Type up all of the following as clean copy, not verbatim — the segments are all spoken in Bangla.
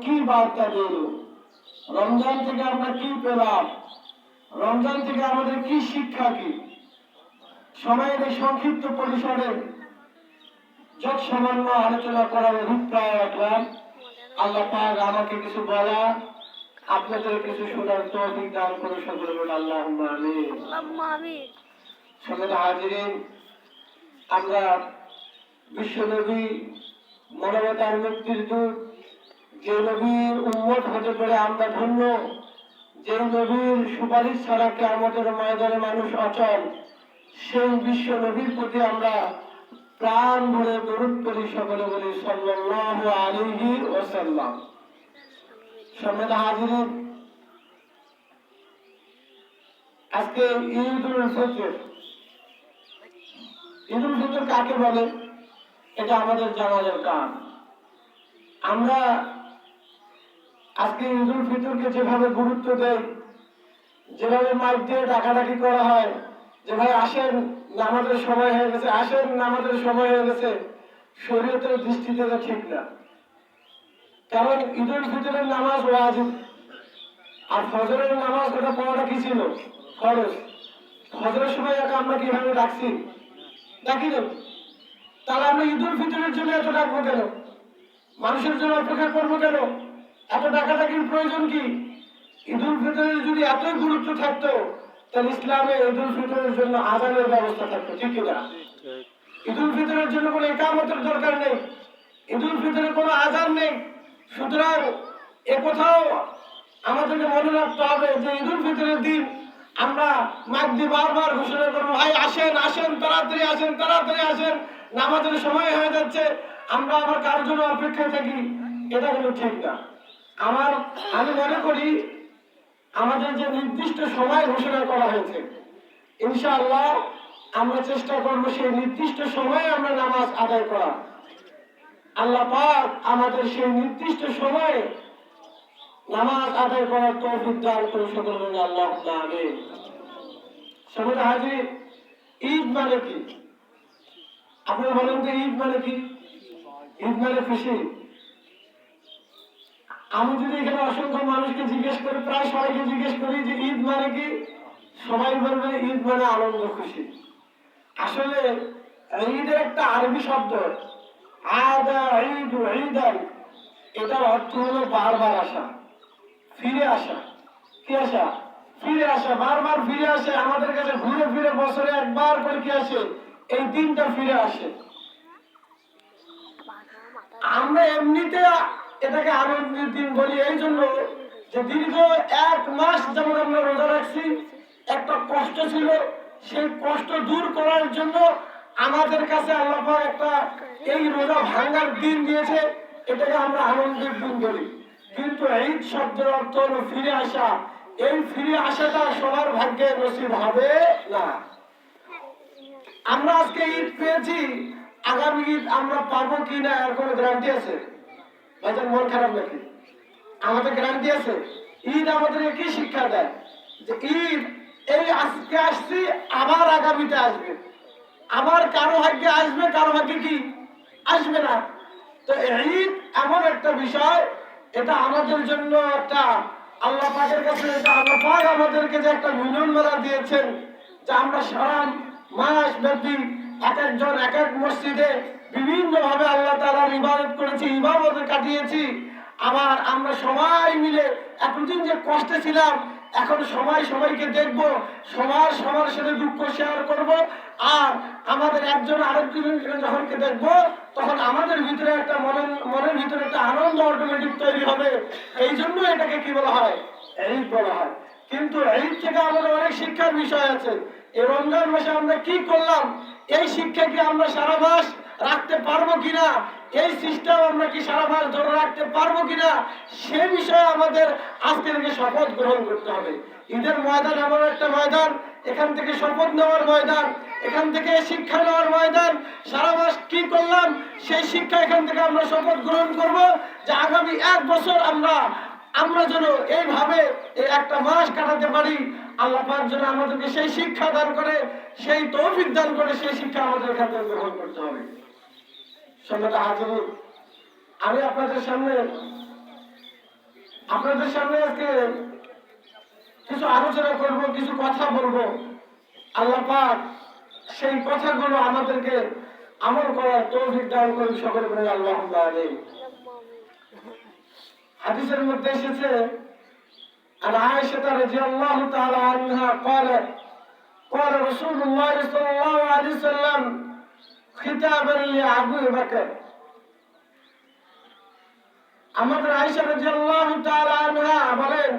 কি বার্তা দিল, রমজান থেকে আমরা কি পেলাম, রমজান থেকে আমাদের কি শিক্ষা, কি সময়ের এই সংক্ষিপ্ত পরিসরে যত সামান্য আলোচনা করার অভিপ্রায় রাখলাম। আল্লাহ পাক আমাকে কিছু বলা, আপনাদের কিছু শোনার তৌফিক দান করে সকলে বলে আল্লাহুম্মা আমিন। সম্মানিত হাজিরিন, আমরা বিশ্বনবী মানবতার মুক্তির দূত, যে নবীর উম্মত হতে পেরে আমরা ধন্য, যে নবীর সুপারিশ ছাড়া কিয়ামতের ময়দানে মানুষ অচল, সেই বিশ্ব নবীর প্রতি আমরা প্রাণ ভরে দরুদ পড়ি, সকলে বলি সাল্লাল্লাহু আলাইহি ওয়াসাল্লাম। সম্মানিত হাজিরিন, আজকে ঈদুল ফিতর। ঈদুল ফিতর কাকে বলে এটা আমাদের জানা দরকার। আমরা আজকে ঈদুল ফিতরকে যেভাবে গুরুত্ব দেই, যেভাবে মাইক দিয়ে ডাকাডাকি করা হয় যে ভাই আসেন নামাজের সময় হয়ে গেছে, আসেন নামাজের সময় হয়ে গেছে, শরীয়তের দৃষ্টিতে তো ঠিক না। কারণ ঈদুল ফিতরের নামাজ ওয়াজিব, আর ফজরের নামাজ ওটা পড়াটা কি ছিল? ফরজ। ফজরের সময় আমরা কিভাবে ডাকছি? ডাকি না। তাহলে আমরা ঈদুল ফিতরের জন্য এত ডাকবো কেন? মানুষের জন্য অপেক্ষা করবো কেন? এত ডাকাডাকির প্রয়োজন কি? ঈদুল ফিতরের যদি এতই গুরুত্ব থাকতো, তাহলে ইসলামে ঈদুল ফিতরের জন্য আযানের ব্যবস্থা থাকতো, ঠিক কিনা? ঈদুল ফিতরের জন্য কোনো ইকামতের দরকার নেই, ঈদুল ফিতরের কোনো আযান নেই। সুতরাং একথাও আমাদেরকে মনে রাখতে হবে যে ঈদুল ফিতরের দিন আমরা মাইক দিয়ে বারবার ঘোষণা করবো, ভাই আসেন আসেন, তাড়াতাড়ি আসেন, তাড়াতাড়ি আসেন, নামাজের সময় হয়ে যাচ্ছে, আমরা আবার কারোর জন্য অপেক্ষায় থাকি, এটা কিন্তু ঠিক না। আমি মনে করি আমাদের যে নির্দিষ্ট সময় ঘোষণা করা হয়েছে, ইনশাআল্লাহ আমরা চেষ্টা করব সেই নির্দিষ্ট সময়ে আমরা নামাজ আদায় করা। আল্লাহ পাক আমাদের সেই নির্দিষ্ট সময়ে নামাজ আদায় করার তৌফিক দান করে সকলে বলে আল্লাহুম্মা আমিন। সম্মানিত হাজির, ঈদ মানে কি? আপনারা বলেন তো ঈদ মানে কি? ঈদ মানে খুশি। আমি যদি এখানে অসংখ্য মানুষকে জিজ্ঞেস করি, প্রায় সবাইকে জিজ্ঞেস করি যে ঈদ মানে কি, সবাই বলবে ঈদ মানে আনন্দ খুশি। আসলে ঈদের একটা আরবি শব্দ আদা ঈদ ঈদান, এটার অর্থ হলো বারবার আসা, ফিরে আসা। কি আসা? ফিরে আসা, বারবার ফিরে আসে আমাদের কাছে, ঘুরে ফিরে বছরে একবার করে কি আসে? এই দিনটা ফিরে আসে। আমরা এমনিতে এটাকে আনন্দের দিন বলি এই জন্য যে দীর্ঘ 1 মাস যেমন আমরা রোজা রাখছি, একটা কষ্ট ছিল, সেই কষ্ট দূর করার জন্য আমাদের কাছে আল্লাহ পাক একটা এই রোজা ভাঙার দিন দিয়েছে, এটাকে আমরা আনন্দের দিন বলি। কিন্তু ঈদ শব্দের অর্থ হলো ফিরে আসা। এই ফিরে আসাটা সবার ভাগ্যে নসিব হবে না। আমরা আজকে ঈদ পেয়েছি, আগামী ঈদ আমরা পাবো কিনা এর কোনো গ্যারান্টি আছে? ভাইজান মন খারাপ নাকি? আমাদের গ্যারান্টি আছে? ঈদ আমাদেরকে কি শিক্ষা দেয়? যে ঈদ এই আজকে আসছি, আবার আগামীতে আসবে, আবার কারো ভাগ্যে আসবে, কারো ভাগ্যে কি আসবে না। তো ঈদ এমন একটা বিষয়, এটা আমাদের জন্য একটা আল্লাহ পাকের কাছে, এটা আল্লাহ পাক আমাদেরকে যে একটা মিলন মেলা দিয়েছেন, যে আমরা সারা মাস ব্যাপী এক একজন এক এক মসজিদে বিভিন্ন ভাবে আল্লাহ তাআলার ইবাদত করেছি, ইবাদতে কাটিয়েছি। আবার আমরা সবাই মিলে এতদিন যে কষ্টে ছিলাম, এখন সবাই সবাইকে দেখবো, সবার সবার সাথে দুঃখ শেয়ার করব। আর আমাদের একজন আরেকজনকে যখন দেখবো, তখন আমাদের ভিতরে একটা মনের ভিতরে একটা আনন্দ অটোমেটিক তৈরি হবে। এই জন্য এটাকে কি বলা হয়? ঈদ বলা হয়। কিন্তু ঈদ থেকে আমাদের অনেক শিক্ষার বিষয় আছে। এই রমজান মাসে আমরা কি করলাম, এই শিক্ষা কি আমরা সারা মাস রাখতে পারবো কিনা, এই সিস্টেম আমরা কি সারা মাস ধরে রাখতে পারবো কিনা, সে বিষয়ে আমাদের আজকে থেকে শপথ গ্রহণ করতে হবে। ঈদের ময়দান এমন একটা ময়দান, এখান থেকে শপথ নেওয়ার ময়দান, এখান থেকে শিক্ষা নেওয়ার ময়দান। সারা মাস কি করলাম সেই শিক্ষা এখান থেকে আমরা শপথ গ্রহণ করব যে আগামী 1 বছর আমরা যেন এইভাবে এই একটা মাস কাটাতে পারি। আল্লাহ পাক যেন আমাদেরকে সেই শিক্ষা দান করে, সেই তৌফিক দান করে, সেই শিক্ষা আমাদের কাছে গ্রহণ করতে হবে। সম্মানিত হাজির, আমি আপনাদের সামনে আপনাদের সামনে আজকে কিছু আলোচনা করব, কিছু কথা বলবো। আল্লাহ পাক সেই কথাগুলো আমাদেরকে আমল করার তৌফিক দান করুন সকলে বলে আল্লাহুম্মা আমিন। হাদিসের মধ্যে এসেছে عن عائشة رضي الله تعالى عنها قالت قال رسول الله صلى الله عليه وسلم ختابا لأبي بكر আমাদের আয়েশা রাদিয়াল্লাহু তাআলা আনহা বলেন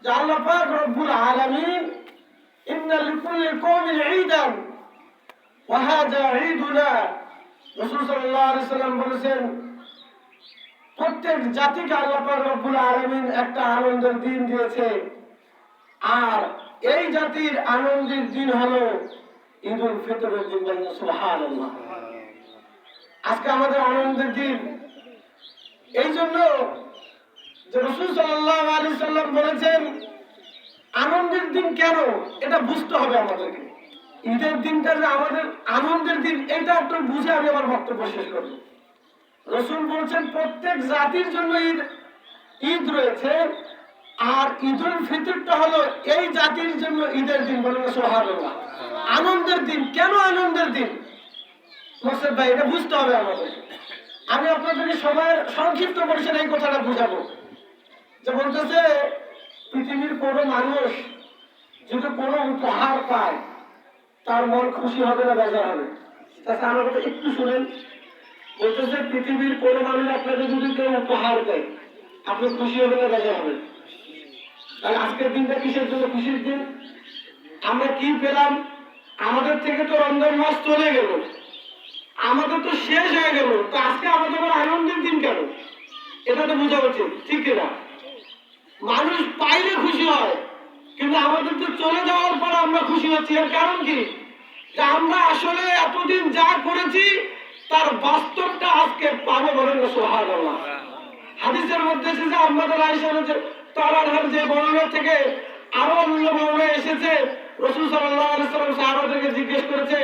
যে আল্লাহ পাক রব্বুল আলামিন ইন্না লিকুল্লি কওমিন ঈদান ওয়া হাযা ঈদুনা। রাসূল সাল্লাল্লাহু আলাইহি সাল্লাম বলেছেন প্রত্যেক জাতিকে আল্লাহ পাক রব্বুল আলামিন একটা আনন্দের দিন দিয়েছে, আর এই জাতির আনন্দের দিন হলো ঈদুল ফিতরের দিন। সুবহানাল্লাহ। আজকে আমাদের আনন্দের দিন। এই জন্য যে রাসূল সাল্লাল্লাহু আলাইহি সাল্লাম বলেছেন আনন্দের দিন কেন, এটা বুঝতে হবে আমাদেরকে। ঈদের দিনটা যে আমাদের আনন্দের দিন, এটা একটু বুঝে আমি আমার বক্তব্য শেষ করব। রাসূল বলেছেন প্রত্যেক জাতির জন্য ঈদ রয়েছে, আর ঈদুল ফিতরটা হলো এই জাতির জন্য ঈদের দিন। বলেন সুবহানাল্লাহ। আনন্দের দিন। কেন আনন্দের দিন মোর্শেদ ভাই, এটা বুঝতে হবে আমাদের। আমি আপনাদেরকে সময়ের সংক্ষিপ্ত পরিসরে এই কথাটা বুঝাবো। যে বলতেছে পৃথিবীর কোনো মানুষ যদি কোনো উপহার পায় তার মন খুশি হবে না বেজার হবে? তাছাড়া আমার কথা একটু শুনেন। বলতেছে পৃথিবীর কোনো মানুষ আপনাকে যদি কেউ উপহার দেয় আপনি খুশি হবেন না বেজার হবেন? তাহলে আজকের দিনটা কিসের জন্য খুশির দিন? আমরা কি পেলাম? আমাদের থেকে তো রমজান মাস চলে গেল, আমাদের তো শেষ হয়ে গেল, তো আজকে আমাদের আনন্দের দিন কেন? এটা তো বোঝা উচিত, ঠিক কিনা? মানুষ পাইলে খুশি হয়, কিন্তু আমাদের তো চলে যাওয়ার পর আমরা খুশি হচ্ছি। এর কারণ কি? যে আমরা আসলে এতদিন যা করেছি তার বাস্তবটা আজকে পাবো। বলেন না সুবহানাল্লাহ। হাদিসের মধ্যে এসেছে আমাদের আয়েশা তাআলার যে বর্ণনা থেকে আরো অন্য বর্ণনা এসেছে, রাসূল সাল্লাল্লাহু আলাইহি ওয়াসাল্লাম সাহাবাদেরকে জিজ্ঞেস করেছে,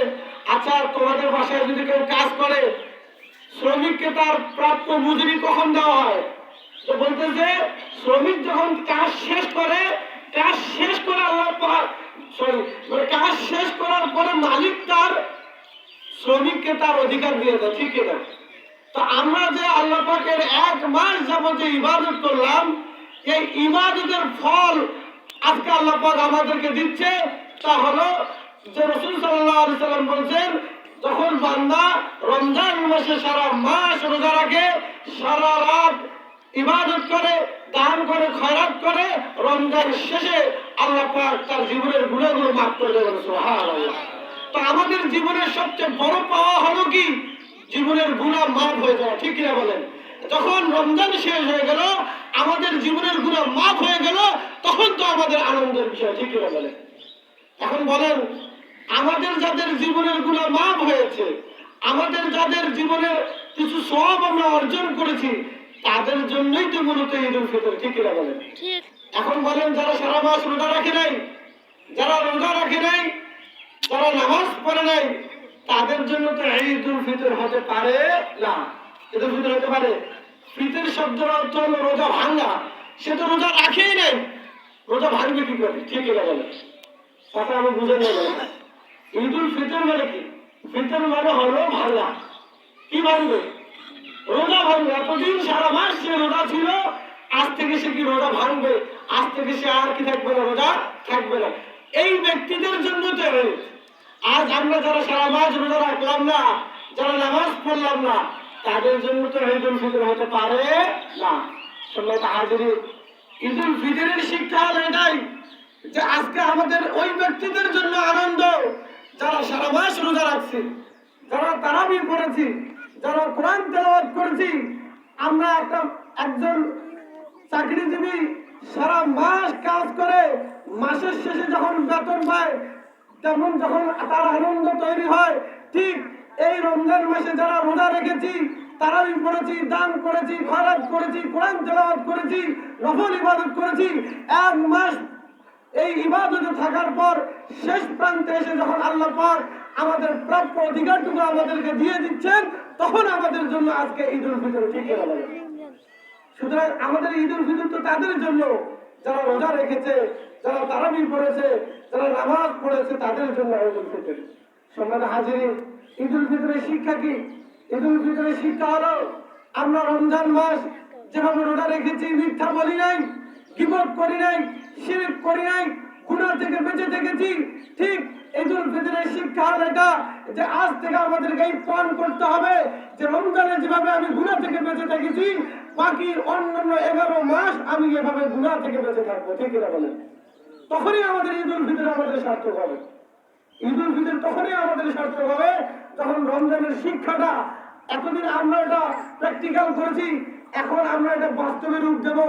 আচ্ছা তোমাদের বাসায় যদি কেউ কাজ করে শ্রমিককে তার প্রাপ্য মজুরি কখন দেওয়া হয়? তো বলতেছে শ্রমিক যখন কাজ শেষ করে, কাজ শেষ করে আল্লাহ পাক কাজ শেষ করার পরে মালিক তার শ্রমিককে তার অধিকার দিয়ে দেয়, ঠিক না? তো আমরা যে আল্লাহ পাকের 1 মাস যাবত যে ইবাদত করলাম, এই ইবাদতের ফল আজকে আল্লাহ পাক আমাদেরকে দিচ্ছে। তা হলো যে রাসূল সাল্লাল্লাহু আলাইহি সাল্লাম বলেছেন যখন বান্দা রমজান মাসে সারা মাস রোজা রাখে, সারা রাত ইবাদত করে, দান করে, খয়রাত করে, রমজান শেষে আল্লাহ পাক তার জীবনের গুনাহগুলো মাফ করে দেবেন। সুবহানাল্লাহ। তো আমাদের জীবনের সবচেয়ে বড় পাওয়া হলো কি? জীবনের গুনাহ মাফ হয়ে যাওয়া, ঠিক কিনা বলেন? যখন রমজান শেষ হয়ে গেল, আমাদের জীবনের গুনাহ মাফ হয়ে গেল, তখন তো আমাদের আনন্দের বিষয়, ঠিক কিনা বলেন? এখন বলেন আমাদের যাদের জীবনের গুনাহ মাফ হয়েছে, আমাদের যাদের জীবনের কিছু সওয়াব আমরা অর্জন করেছি, তাদের জন্যই তো মূলত ঈদুল ফিতর, ঠিক কিনা বলেন? এখন বলেন যারা সারা মাস রোজা রাখে নাই, যারা রোজা রাখে নাই, যারা নামাজ পড়ে নাই, তাদের জন্য তো ঈদুল ফিতর হতে পারে না। ঈদুল ফিতর হতে পারে? ফিতর শব্দের অর্থ হলো রোজা ভাঙা। সে তো রোজা রাখেই নাই, রোজা ভাঙবে কি করে? ঠিক কিনা বলেন? কথা আমি বুঝে নিয়ে গেলাম। ঈদুল ফিতর মানে কি? ফিতর মানে হলো ভাঙা। কি ভাঙবে? রোজা ভাঙবে। এতদিন সারা মাস সে রোজা ছিল, আজ থেকে সে কি রোজা ভাঙবে? আজ থেকে সে আর কি থাকবে না? রোজা থাকবে না। এই ব্যক্তিদের জন্য তো আজ আমরা যারা সারা মাস রোজা রাখলাম না, যারা নামাজ পড়লাম না, তাদের জন্য তো ঈদুল ফিতর হতে পারে না। সম্মানিত হাজিরিন, ঈদুল ফিতরের শিক্ষা হলো এটাই যে আজকে আমাদের ওই ব্যক্তিদের জন্য আনন্দ যারা সারা মাস রোজা রাখছি, যারা তারাবি পড়েছি, যারা কোরআন তেলাওয়াত করেছি। আমরা একজন চাকরিজীবী সারা মাস কাজ করে মাসের শেষে যখন বেতন পায়, তেমন যখন তার আনন্দ তৈরি হয়, ঠিক এই রমজান মাসে যারা রোজা রেখেছি, তারাবি পড়েছি, দান করেছি, খয়রাত করেছি, কোরআন তেলাওয়াত করেছি, নফল ইবাদত করেছি, 1 মাস এই ইবাদতে থাকার পর শেষ প্রান্তে এসে যখন আল্লাহ পাক আমাদের প্রাপ্য অধিকারটুকু আমাদেরকে দিয়ে দিচ্ছেন, তখন আমাদের জন্য আজকে ঈদুল ফিতর, ঠিক কিনা বলেন? সুতরাং আমাদের ঈদ উল ফিতর তো তাদের জন্য যারা রোজা রেখেছে, যারা তারাবি পড়েছে, যারা নামাজ পড়েছে, তাদের জন্য ঈদ উল ফিতর। সম্মানিত হাজিরিন, ঈদ উল ফিতরের শিক্ষা কি? ঈদ উল ফিতরের শিক্ষা হলো আমরা রমজান মাস যেভাবে রোজা রেখেছি, মিথ্যা বলি নাই, গীবত করি নাই, শিরক করি নাই, গুনাহ থেকে বেঁচে থেকেছি, ঠিক ঈদ উল ফিতরের শিক্ষা হলো এটা যে আজ থেকে আমাদেরকে এই পালন করতে হবে যে রমজানে যেভাবে আমি গুনাহ থেকে বেঁচে থেকেছি, বাকি অন্যান্য 11 মাস আমি এভাবে গুনাহ থেকে বেঁচে থাকবো। ঠিক কিনা বলেন? তখনই আমাদের ঈদ উল ফিতর আমাদের সার্থক হবে। ঈদ উল ফিতর তখনই আমাদের সার্থক হবে যখন রমজানের শিক্ষাটা, এতদিন আমরা এটা প্র্যাকটিক্যাল করেছি, এখন আমরা এটা বাস্তবে রূপ দেব।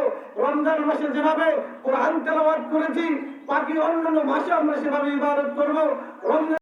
রমজান মাসে যেভাবে কোরআন তেলাওয়াত করেছি, বাকি অন্যান্য মাসে আমরা সেভাবে ইবাদত করব। রমজান